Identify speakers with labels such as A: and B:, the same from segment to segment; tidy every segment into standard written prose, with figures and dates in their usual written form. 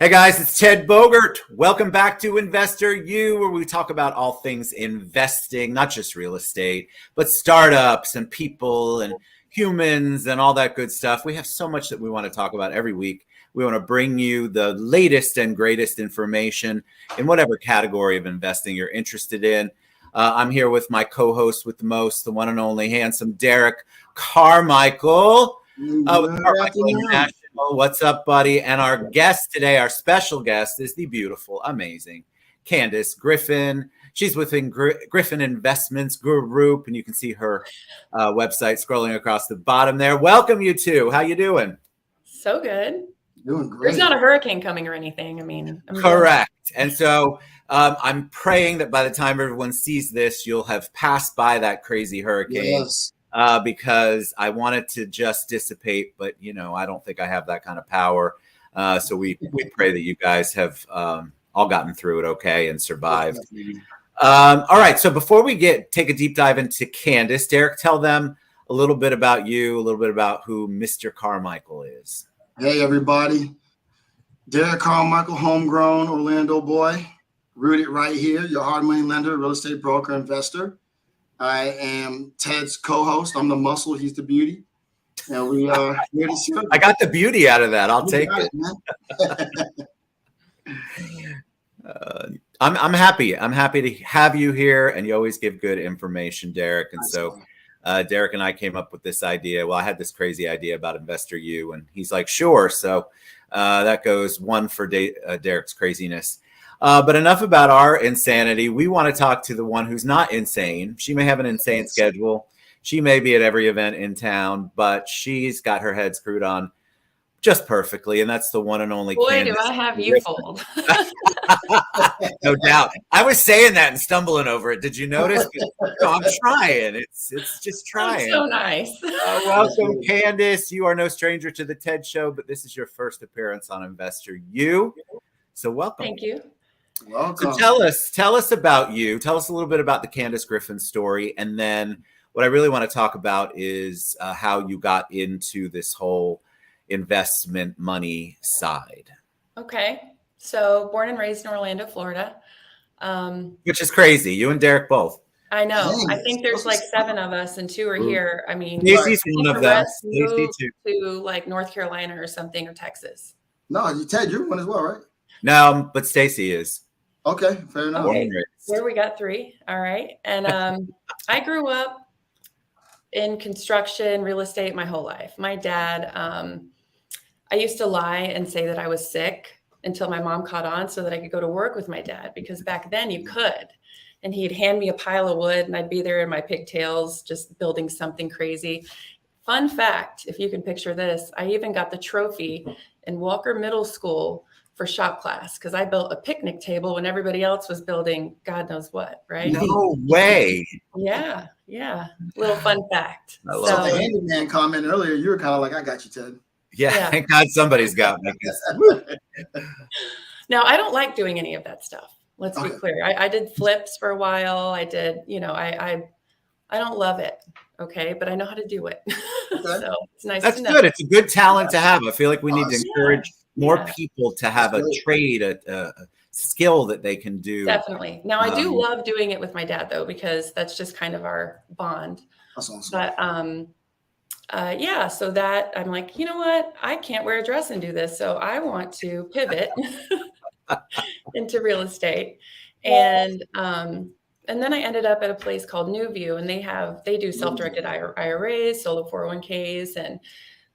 A: Hey guys, it's Ted Bogert. Welcome back to InvestorYOU, where we talk about all things investing, not just real estate, but startups and people and humans and all that good stuff. We have so much that we want to talk about every week. We want to bring you the latest and greatest information in whatever category of investing you're interested in. I'm here with my co-host with the most, the one and only handsome Derek Carmichael. With Carmichael International. What's up, buddy? And our guest today, our special guest, is the beautiful, amazing Candace Griffin. She's within Griffin Investments Group, and you can see her website scrolling across the bottom there. Welcome, you two. How you doing?
B: So good.
C: Doing great.
B: There's not a hurricane coming or anything. I mean,
A: correct. And so I'm praying that by the time everyone sees this, you'll have passed by that crazy hurricane.
C: Yes.
A: Because I want it to just dissipate, but I don't think I have that kind of power. So we pray that you guys have all gotten through it okay and survived. All right. So before we take a deep dive into Candace, Derek, tell them a little bit about you, a little bit about who Mr. Carmichael is.
C: Hey, everybody. Derek Carmichael, homegrown Orlando boy, rooted right here, your hard money lender, real estate broker, investor. I am Ted's co-host. I'm the muscle. He's the beauty. And we are here to serve.
A: I got the beauty out of that. I'll take it. I'm happy. I'm happy to have you here, and you always give good information, Derek. And so Derek and I came up with this idea. Well, I had this crazy idea about InvestorYOU, and he's like, sure. So that goes one for Derek's craziness. But enough about our insanity. We want to talk to the one who's not insane. She may have an insane schedule. She may be at every event in town, but she's got her head screwed on just perfectly. And that's the one and only Candace.
B: Boy, do I have you fooled.
A: No doubt. I was saying that and stumbling over it. Did you notice? I'm trying. It's just trying.
B: That's so nice.
A: Welcome, Candace. You are no stranger to the TED Show, but this is your first appearance on InvestorYOU. So welcome.
B: Thank you.
C: Welcome.
A: So tell us about you. Tell us a little bit about the Candace Griffin story. And then what I really want to talk about is how you got into this whole investment money side.
B: Okay. So born and raised in Orlando, Florida.
A: Which is crazy. You and Derek both.
B: I know. I think there's like 7 of us and 2 are here. I mean,
A: Stacey's one of them.
B: Stacey to like North Carolina or something, or Texas.
C: No, Ted, you're one as well, right?
A: No, but Stacey is.
C: Okay, fair enough.
B: Okay. There we got 3. All right. And I grew up in construction, real estate my whole life. My dad, I used to lie and say that I was sick until my mom caught on so that I could go to work with my dad, because back then you could. And he'd hand me a pile of wood and I'd be there in my pigtails just building something crazy. Fun fact, if you can picture this, I even got the trophy in Walker Middle School for shop class, because I built a picnic table when everybody else was building God knows what, right?
A: No way.
B: Yeah. Little fun fact.
C: So the handyman comment earlier, you were kind of like, I got you, Ted.
A: Yeah. Thank God somebody's got me.
B: Now, I don't like doing any of that stuff. Let's be clear. I did flips for a while. I did, I don't love it. Okay. But I know how to do it. So it's nice to know.
A: That's good. It's a good talent to have. I feel like we need to encourage more people to have a trade, a skill that they can do.
B: Definitely. Now, I do love doing it with my dad, though, because that's just kind of our bond.
C: That's awesome.
B: But so that I'm like, you know what? I can't wear a dress and do this. So I want to pivot into real estate. And then I ended up at a place called New View, and they do self-directed IRAs, solo 401ks, and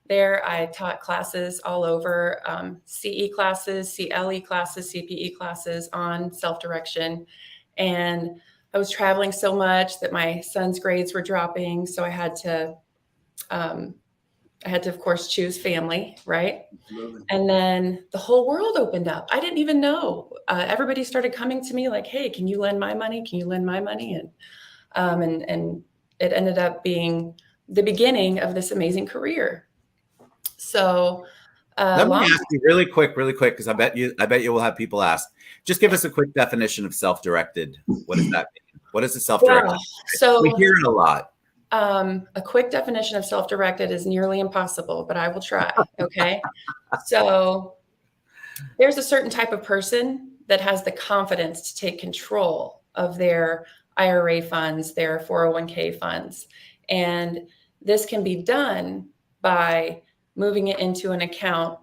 B: there I taught classes all over, CE classes, CLE classes, CPE classes on self-direction. And I was traveling so much that my son's grades were dropping. So I had to, of course, choose family, right?
C: Absolutely.
B: And then the whole world opened up. I didn't even know. Everybody started coming to me like, hey, can you lend my money? Can you lend my money? And it ended up being the beginning of this amazing career. So
A: let me ask you really quick, because I bet you will have people ask. Just give us a quick definition of self-directed. What does that mean? What is a self-directed?
B: Yeah. So
A: we hear it a lot.
B: A quick definition of self-directed is nearly impossible, but I will try. Okay. So there's a certain type of person that has the confidence to take control of their IRA funds, their 401k funds. And this can be done by moving it into an account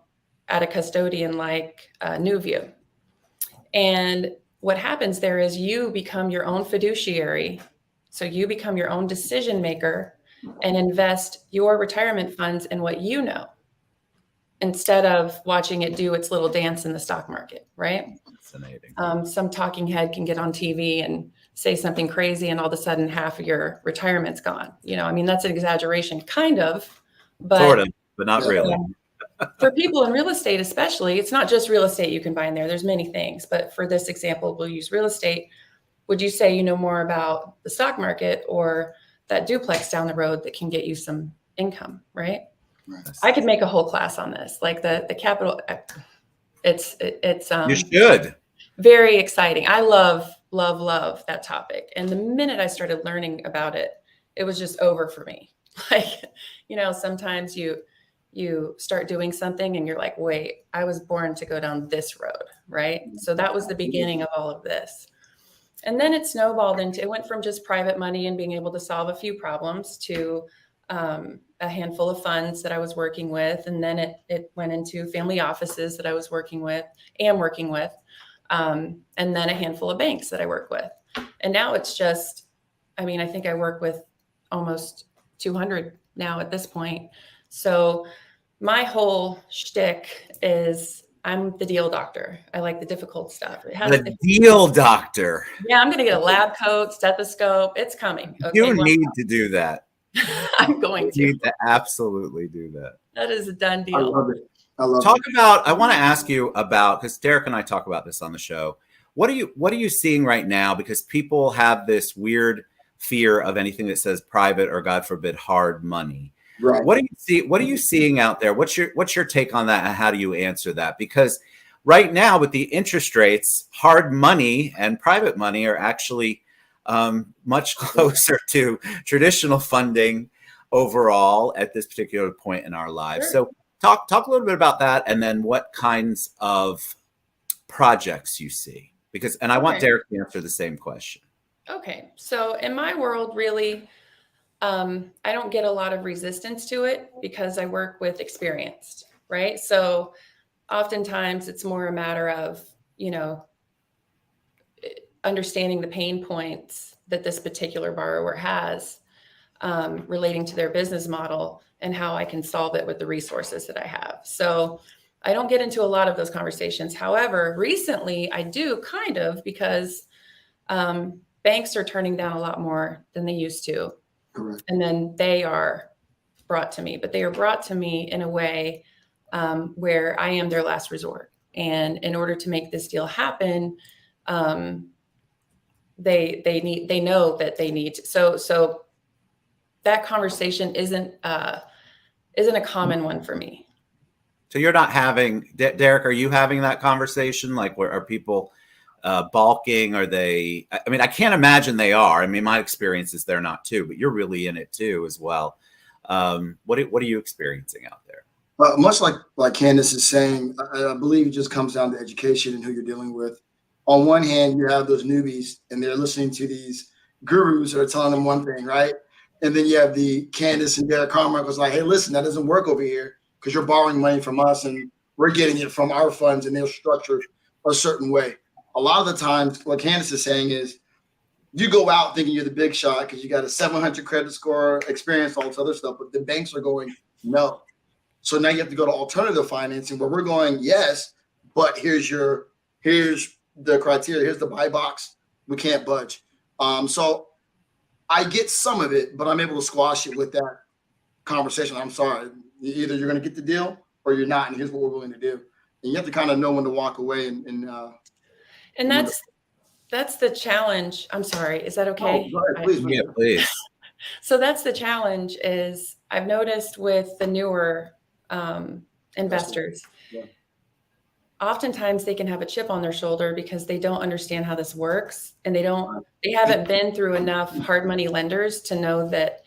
B: at a custodian like NewView. And what happens there is you become your own fiduciary. So you become your own decision maker and invest your retirement funds in what you know, instead of watching it do its little dance in the stock market, right?
A: Fascinating.
B: Some talking head can get on TV and say something crazy, and all of a sudden half of your retirement's gone. I mean, that's an exaggeration, kind of, but
A: sort of, but not really.
B: For people in real estate, especially, it's not just real estate you can buy in there. There's many things, but for this example, we'll use real estate. Would you say you know more about the stock market or that duplex down the road that can get you some income, right? I could make a whole class on this, like the capital. It's
A: You should.
B: Very exciting. I love that topic. And the minute I started learning about it, it was just over for me. Like, sometimes you start doing something and you're like, wait, I was born to go down this road, right? So that was the beginning of all of this. And then it snowballed it went from just private money and being able to solve a few problems to a handful of funds that I was working with. And then it went into family offices that I was working with, and then a handful of banks that I work with. And now it's just, I mean, I think I work with almost 200 now at this point. So my whole shtick is I'm the deal doctor. I like the difficult stuff.
A: The deal doctor.
B: Yeah, I'm going to get a lab coat, stethoscope. It's coming. Okay,
A: you need to do that.
B: I'm going to.
A: You need to absolutely do that.
B: That is a done deal.
C: I love it. I
A: want to ask you about, because Derek and I talk about this on the show. What are you seeing right now? Because people have this weird fear of anything that says private or, God forbid, hard money.
C: Right.
A: What are you seeing out there? What's your take on that, and how do you answer that? Because right now with the interest rates, hard money and private money are actually much closer to traditional funding overall at this particular point in our lives.
B: Sure.
A: So talk a little bit about that, and then what kinds of projects you see. And I want Derek to answer the same question.
B: Okay. So in my world, really, I don't get a lot of resistance to it because I work with experienced, right? So oftentimes it's more a matter of, understanding the pain points that this particular borrower has relating to their business model and how I can solve it with the resources that I have. So I don't get into a lot of those conversations. However, recently I do kind of, because banks are turning down a lot more than they used to.
C: Correct.
B: And then they are brought to me, but they are brought to me in a way where I am their last resort. And in order to make this deal happen, they know that they need to, so that conversation isn't a common one for me.
A: So you're not having, Derek, are you having that conversation? Like, where are people balking? Are they, I mean, I can't imagine they are. I mean, my experience is they're not too, but you're really in it too as well. What are you experiencing out there?
C: Much like Candace is saying, I believe it just comes down to education and who you're dealing with. On one hand, you have those newbies and they're listening to these gurus that are telling them one thing, right? And then you have the Candace and Derek Carmichael's like, hey, listen, that doesn't work over here because you're borrowing money from us and we're getting it from our funds and they're structured a certain way. A lot of the times, what Candace is saying is you go out thinking you're the big shot because you got a 700 credit score, experience, all this other stuff, but the banks are going, no. So now you have to go to alternative financing where we're going, yes, but here's the criteria, here's the buy box. We can't budge. So I get some of it, but I'm able to squash it with that conversation. I'm sorry. Either you're going to get the deal or you're not, and here's what we're willing to do. And you have to kind of know when to walk away and
B: that's the challenge. I'm sorry. Is that okay?
C: Oh, please.
A: Yeah, please.
B: So that's the challenge is I've noticed with the newer investors,
C: Yeah.
B: Oftentimes they can have a chip on their shoulder because they don't understand how this works and they haven't been through enough hard money lenders to know that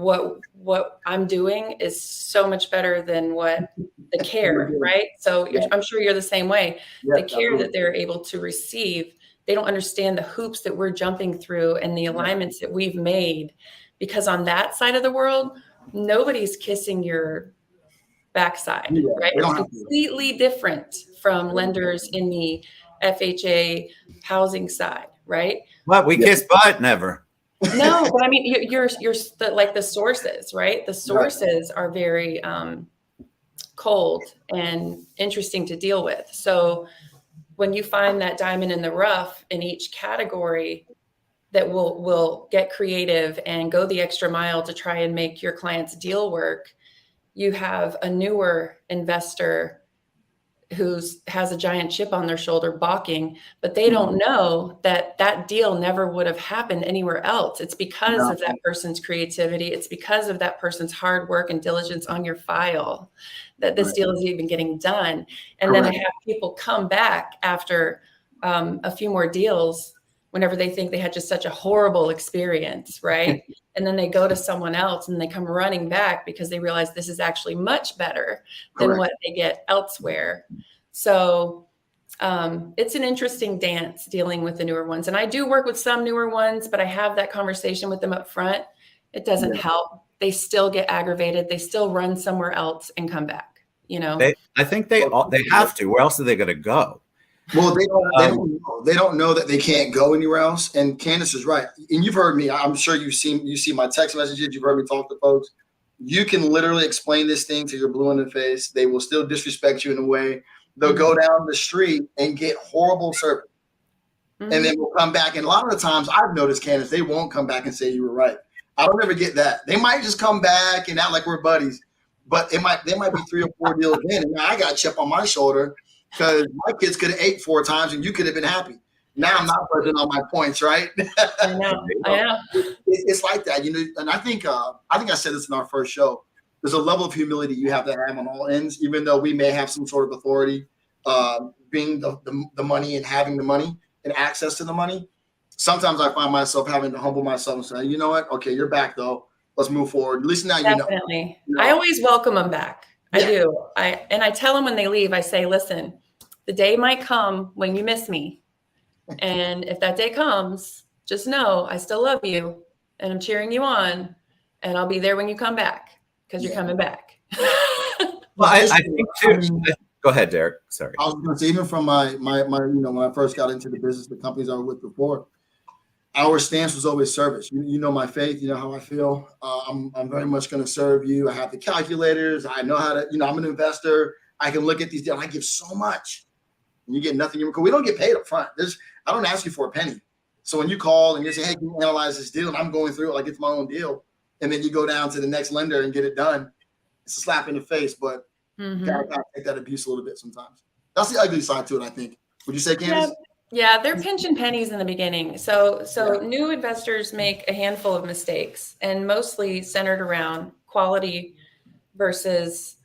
B: what I'm doing is so much better than what the care, right? So I'm sure you're the same way. The care that they're able to receive, they don't understand the hoops that we're jumping through and the alignments that we've made, because on that side of the world, nobody's kissing your backside, right? It's completely different from lenders in the FHA housing side, right?
A: What, we kiss butt? Never.
B: No, but I mean, you're like the sources, right? The sources are very cold and interesting to deal with. So when you find that diamond in the rough in each category that will get creative and go the extra mile to try and make your client's deal work, you have a newer investor who has a giant chip on their shoulder balking, but they don't know that that deal never would have happened anywhere else. It's because of that person's creativity. It's because of that person's hard work and diligence on your file that this deal is even getting done. And then I have people come back after a few more deals whenever they think they had just such a horrible experience, right? And then they go to someone else and they come running back because they realize this is actually much better than what they get elsewhere. So it's an interesting dance dealing with the newer ones. And I do work with some newer ones, but I have that conversation with them up front. It doesn't help. They still get aggravated. They still run somewhere else and come back, you know?
A: I think they have to. Where else are they going to go?
C: Well, they don't know that they can't go anywhere else. And Candace is right. And you've heard me. I'm sure you see my text messages. You've heard me talk to folks. You can literally explain this thing to your blue in the face. They will still disrespect you in a way. They'll go down the street and get horrible service. And then we'll come back. And a lot of the times I've noticed, Candace, they won't come back and say you were right. I don't ever get that. They might just come back and act like we're buddies. But they might be 3 or 4 deals in. And now I got a chip on my shoulder because my kids could have ate 4 times and you could have been happy. Now I'm not present on my points, right?
B: I know.
C: It's like that, you know. And I think I said this in our first show. There's a level of humility you have to have on all ends, even though we may have some sort of authority, being the money and having the money and access to the money. Sometimes I find myself having to humble myself and say, you know what? Okay, you're back though. Let's move forward. At least now
B: Definitely.
C: You know.
B: I always welcome them back. I do. I tell them when they leave, I say, listen, the day might come when you miss me. And if that day comes, just know I still love you and I'm cheering you on and I'll be there when you come back because you're coming back.
A: Well, I think too. Go ahead, Derek. Sorry.
C: I was going to say, even from my you know, when I first got into the business, the companies I was with before, our stance was always service. You know my faith. You know how I feel. I'm very much going to serve you. I have the calculators. I know how to. You know, I'm an investor. I can look at these deals. I give so much, and you get nothing. We don't get paid up front. I don't ask you for a penny. So when you call and you say, "Hey, can you analyze this deal?" and I'm going through it like it's my own deal, and then you go down to the next lender and get it done, it's a slap in the face. But you gotta take that abuse a little bit sometimes. That's the ugly side to it, I think. Would you say, Candace?
B: Yeah, they're pinching pennies in the beginning. So new investors make a handful of mistakes, and mostly centered around quality versus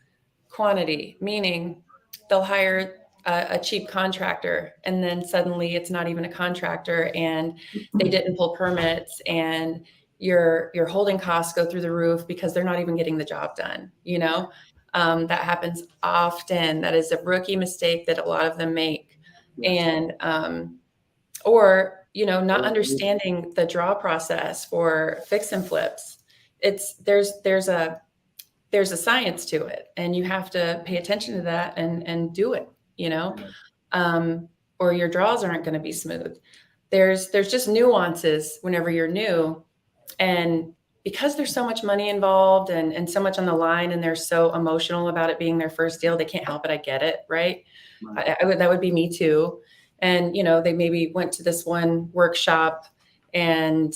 B: quantity, meaning they'll hire a cheap contractor and then suddenly it's not even a contractor and they didn't pull permits and your holding costs go through the roof because they're not even getting the job done. You know, that happens often. That is a rookie mistake that a lot of them make. And, or, you know, not understanding the draw process for fix and flips. There's a science to it and you have to pay attention to that and do it, you know, or your draws aren't going to be smooth. There's just nuances whenever you're new, and because there's so much money involved and so much on the line and they're so emotional about it being their first deal, they can't help it. I get it. Right. That would be me too. And, you know, they maybe went to this one workshop and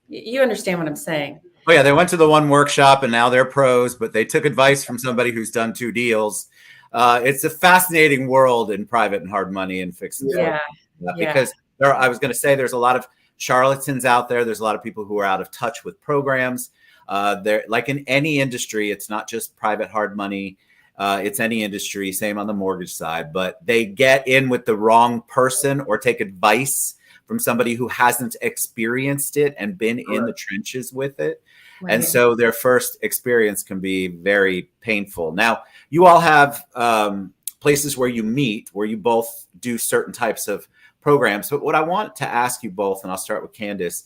B: you understand what I'm saying.
A: Oh yeah. They went to the one workshop and now they're pros, but they took advice from somebody who's done 2 deals. It's a fascinating world in private and hard money and fix and flip. Because I was going to say there's a lot of charlatans out there. There's a lot of people who are out of touch with programs. They're like in any industry. It's not just private hard money. It's any industry, same on the mortgage side, but they get in with the wrong person or take advice from somebody who hasn't experienced it and been in the trenches with it. And so their first experience can be very painful. Now, you all have places where you meet, where you both do certain types of programs. But what I want to ask you both, and I'll start with Candace,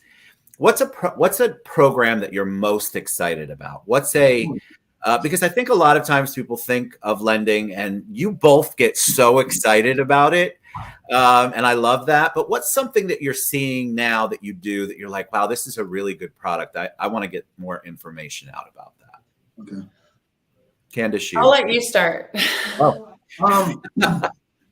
A: what's a program that you're most excited about? Because I think a lot of times people think of lending and you both get so excited about it. And I love that. But what's something that you're seeing now that you do that you're like, wow, this is a really good product. I want to get more information out about that.
C: Okay.
A: Candace,
B: I'll let you start.
C: Oh,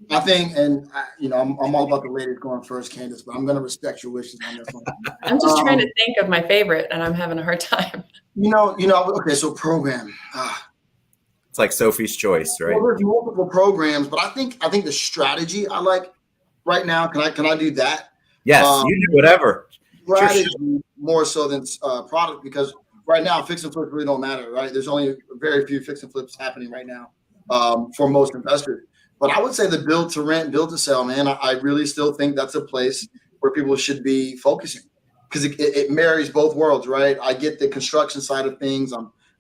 C: I think, and I'm all about the ladies going first, Candace, but I'm going to respect your wishes on this one.
B: I'm just trying to think of my favorite, and I'm having a hard time.
C: Okay, so program.
A: It's like Sophie's Choice, right?
C: Well, there's multiple programs, but I think the strategy I like right now. Can I do that?
A: Yes, you do whatever.
C: Strategy more so than product, because right now fix and flip really don't matter, right? There's only very few fix and flips happening right now for most investors. But I would say the build to rent, build to sell, man, I really still think that's a place where people should be focusing, because it marries both worlds, right? I get the construction side of things.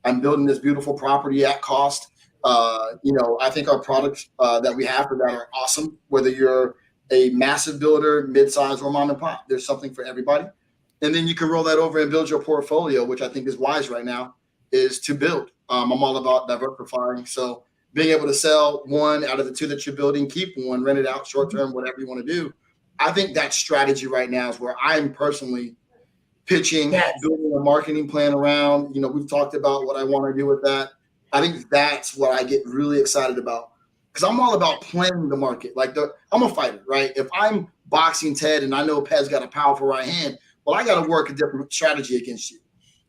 C: I'm building this beautiful property at cost. I think our products that we have for that are awesome, whether you're a massive builder, mid-size, or mom and pop. There's something for everybody. And then you can roll that over and build your portfolio, which I think is wise right now, is to build. I'm all about diversifying. So being able to sell one out of the two that you're building, keep one, rent it out short-term, whatever you want to do. I think that strategy right now is where I'm personally pitching, building a marketing plan around. We've talked about what I want to do with that. I think that's what I get really excited about, because I'm all about playing the market. I'm a fighter, right? If I'm boxing Ted and I know Ped's got a powerful right hand, well, I got to work a different strategy against you.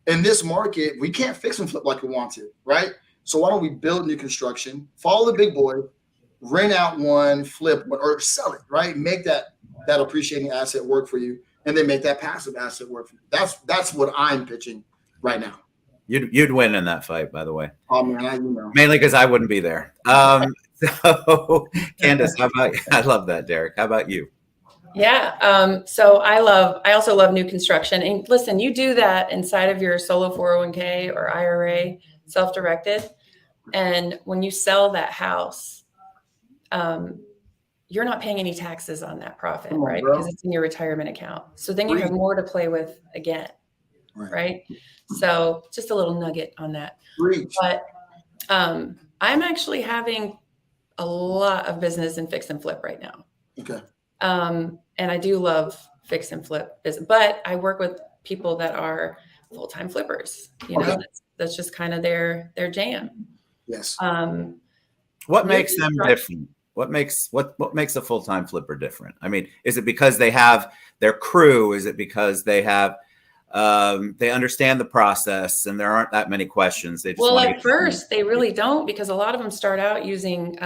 C: In this market, we can't fix and flip like we want to, right? So why don't we build new construction, follow the big boy, rent out one, flip one, or sell it, right? Make that appreciating asset work for you, and then make that passive asset work for you. That's what I'm pitching right now.
A: You'd win in that fight, by the way.
C: Oh man,
A: mainly because I wouldn't be there. So Candace, how about you? I love that, Derek. How about you?
B: Yeah. So I also love new construction. And listen, you do that inside of your solo 401k or IRA, self-directed. And when you sell that house, you're not paying any taxes on that profit, right? Because it's in your retirement account. So then you have more to play with again, right? So just a little nugget on that. But I'm actually having a lot of business in fix and flip right now.
C: Okay.
B: And I do love fix and flip business, but I work with people that are full-time flippers. That's just kind of their jam.
C: Yes.
A: What makes them different? What makes a full-time flipper different? I mean, is it because they have their crew? Is it because they have they understand the process and there aren't that many questions? They just
B: at first they really don't, because a lot of them start out using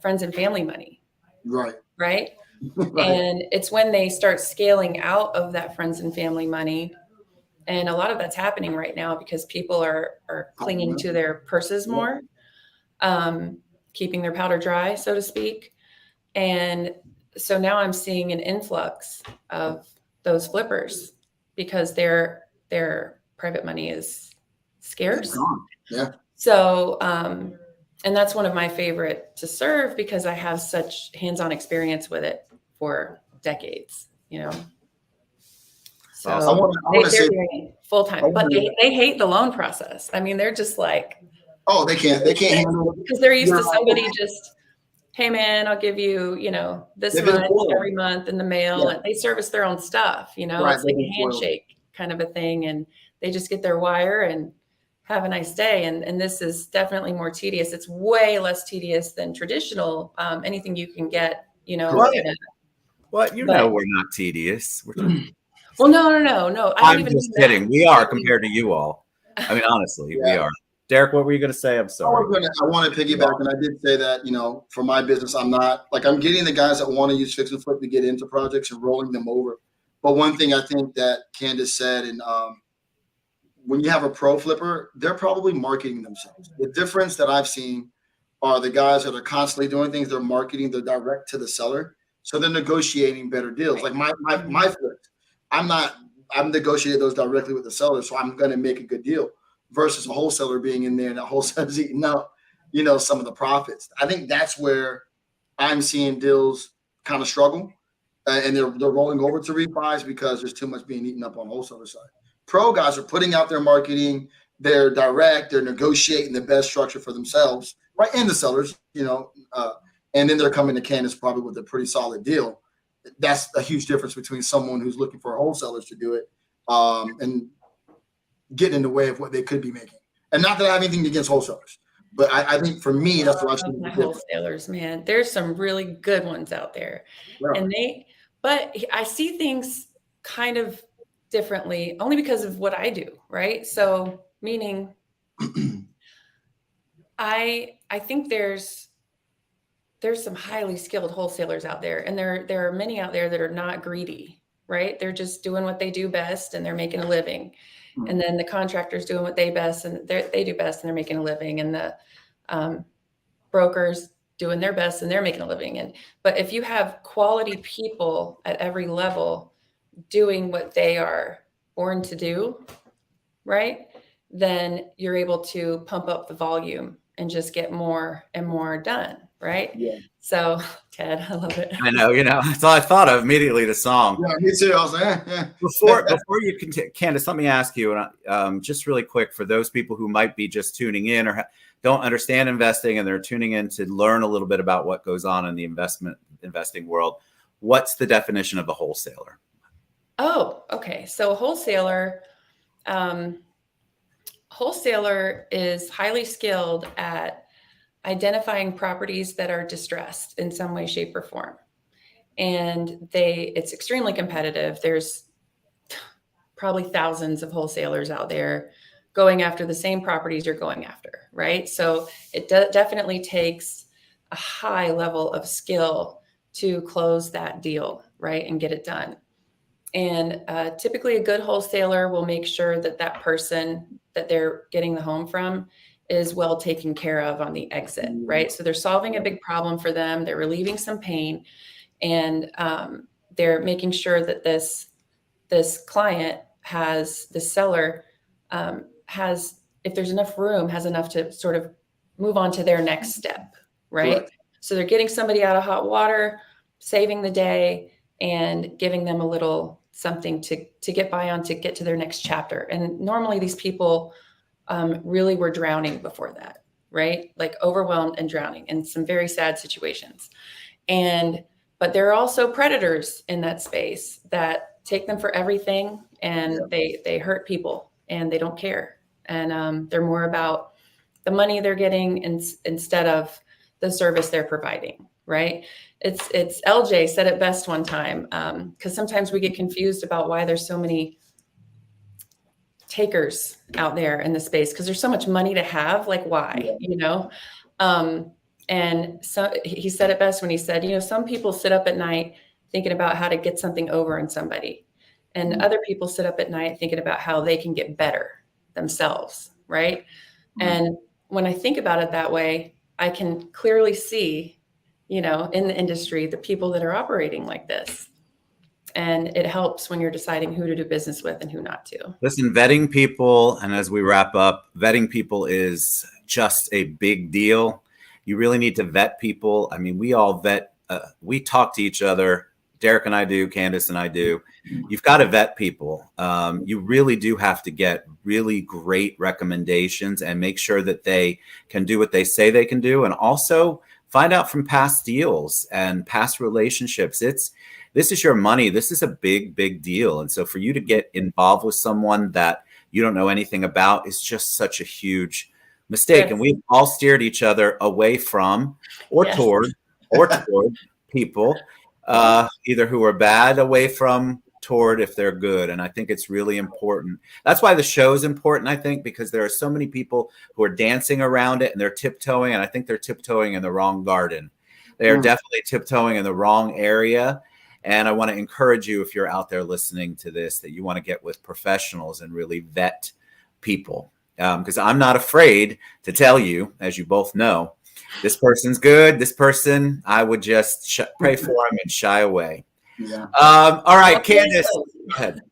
B: friends and family money.
C: Right.
B: Right. And it's when they start scaling out of that friends and family money. And a lot of that's happening right now because people are clinging to their purses more, keeping their powder dry, so to speak. And so now I'm seeing an influx of those flippers because their private money is scarce.
C: Yeah.
B: So, and that's one of my favorite to serve because I have such hands-on experience with it for decades, So
C: I want to say
B: full-time, but they hate the loan process. I mean, they're just like,
C: oh, they can't handle it
B: because they're used to somebody just, hey man, I'll give you, this much every month in the mail, and they service their own stuff, it's like a handshake kind of a thing, and they just get their wire and have a nice day. And this is definitely more tedious. It's way less tedious than traditional, anything you can get,
A: What? We're not tedious.
B: Well, no.
A: I'm just kidding. We are compared to you all. I mean, honestly, we are. Derek, what were you going to say? I'm sorry.
C: I want to piggyback, and I did say that, for my business, I'm getting the guys that want to use fix and flip to get into projects and rolling them over. But one thing I think that Candace said, and when you have a pro flipper, they're probably marketing themselves. The difference that I've seen are the guys that are constantly doing things. They're marketing, they're direct to the seller. So they're negotiating better deals. Like my flips, I'm not I've negotiated those directly with the seller, so I'm going to make a good deal versus a wholesaler being in there and the wholesaler's eating up, some of the profits. I think that's where I'm seeing deals kind of struggle, and they're rolling over to refis because there's too much being eaten up on the wholesaler side. Pro guys are putting out their marketing, they're direct, they're negotiating the best structure for themselves, right? And the sellers, and then they're coming to Candace probably with a pretty solid deal. That's a huge difference between someone who's looking for wholesalers to do it and getting in the way of what they could be making. And not that I have anything against wholesalers, but I think for me, that's what I've seen.
B: My wholesalers, man, there's some really good ones out there. Yeah. But I see things kind of differently only because of what I do, right? So meaning I think there's some highly skilled wholesalers out there, and there are many out there that are not greedy, right? They're just doing what they do best and they're making a living. Mm-hmm. And then the contractors doing what they do best and they're making a living, and the brokers doing their best and they're making a living. But if you have quality people at every level doing what they are born to do, right, then you're able to pump up the volume and just get more and more done, right? Yeah. So, Ted, I love it.
A: I know, that's all I thought of immediately, the song.
C: Yeah, me too. I was like,
A: Before you continue, Candace, let me ask you, just really quick, for those people who might be just tuning in or don't understand investing and they're tuning in to learn a little bit about what goes on in the investing world, what's the definition of a wholesaler?
B: Oh, okay. So a wholesaler is highly skilled at identifying properties that are distressed in some way, shape, or form. And it's extremely competitive. There's probably thousands of wholesalers out there going after the same properties you're going after, right? So it definitely takes a high level of skill to close that deal, right, and get it done. And typically a good wholesaler will make sure that person that they're getting the home from is well taken care of on the exit, right? So they're solving a big problem for them. They're relieving some pain, and they're making sure that this client the seller has, if there's enough room, has enough to sort of move on to their next step, right? Correct. So they're getting somebody out of hot water, saving the day, and giving them a little something to get by on, to get to their next chapter. And normally these people really were drowning before that, right? Like overwhelmed and drowning in some very sad situations. But there are also predators in that space that take them for everything, and they hurt people and they don't care. And they're more about the money they're getting instead of the service they're providing, right? It's LJ said it best one time, because sometimes we get confused about why there's so many takers out there in the space, because there's so much money to have, like why, and so he said it best when he said, some people sit up at night thinking about how to get something over on somebody, and other people sit up at night thinking about how they can get better themselves, right? And when I think about it that way, I can clearly see, in the industry, the people that are operating like this. And it helps when you're deciding who to do business with and who not to.
A: Listen, vetting people, and as we wrap up, vetting people is just a big deal. You really need to vet people. I mean, we all vet, we talk to each other. Derek and I do, Candace and I do. You've got to vet people. You really do have to get really great recommendations and make sure that they can do what they say they can do. And also find out from past deals and past relationships. This is your money. This is a big, big deal. And so for you to get involved with someone that you don't know anything about is just such a huge mistake. Yes. And we've all steered each other away from or toward people, either who are bad, away from, toward if they're good. And I think it's really important. That's why the show is important, I think, because there are so many people who are dancing around it and they're tiptoeing. And I think they're tiptoeing in the wrong garden. They are definitely tiptoeing in the wrong area. And I want to encourage you, if you're out there listening to this, that you want to get with professionals and really vet people. Because I'm not afraid to tell you, as you both know, this person's good. This person, I would just pray for him and shy away. Yeah. All right, Candace. Go ahead.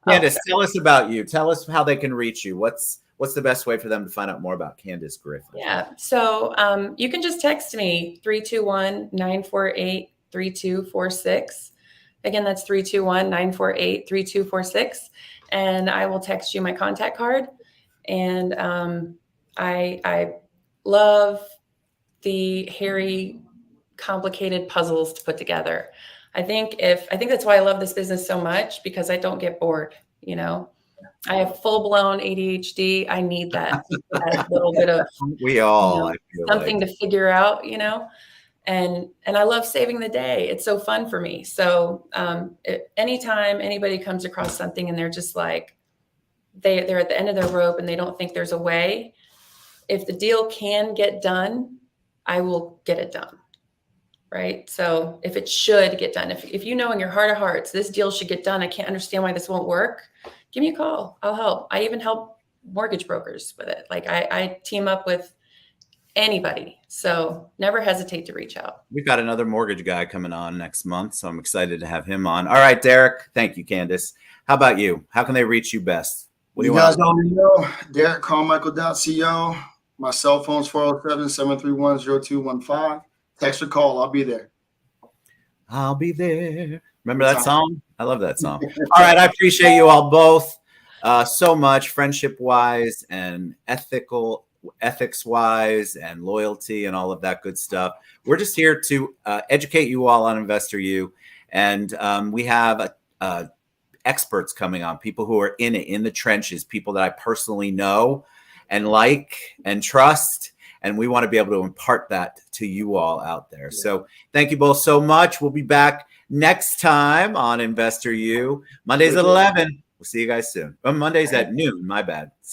A: Candace, tell us about you. Tell us how they can reach you. What's the best way for them to find out more about Candace Griffin?
B: Yeah. So you can just text me 321-948-3246. Again, that's 321-948-3246. And I will text you my contact card. And I love the hairy, complicated puzzles to put together. I think that's why I love this business so much, because I don't get bored. You know, I have full-blown ADHD. I need that little bit of something to figure out, and I love saving the day. It's so fun for me. So anytime anybody comes across something and they're just like, they're at the end of their rope and they don't think there's a way, if the deal can get done, I will get it done. Right. So if it should get done, if you know in your heart of hearts, this deal should get done, I can't understand why this won't work, give me a call. I'll help. I even help mortgage brokers with it. Like I team up with anybody. So never hesitate to reach out.
A: We've got another mortgage guy coming on next month, so I'm excited to have him on. All right, Derek. Thank you, Candace. How about you? How can they reach you best? What do you
C: guys already know? Derek, Carmichael.co. My cell phone's 407-731-0215. Text or call. I'll be there.
A: I'll be there. Remember that song? I love that song. All right. I appreciate you all both so much, friendship-wise and ethics-wise and loyalty and all of that good stuff. We're just here to educate you all on InvestorYOU. And we have experts coming on, people who are in it, in the trenches, people that I personally know and like and trust. And we want to be able to impart that to you all out there. Yeah. So thank you both so much. We'll be back next time on InvestorYOU. Mondays at 11. We'll see you guys soon. Mondays at noon. My bad.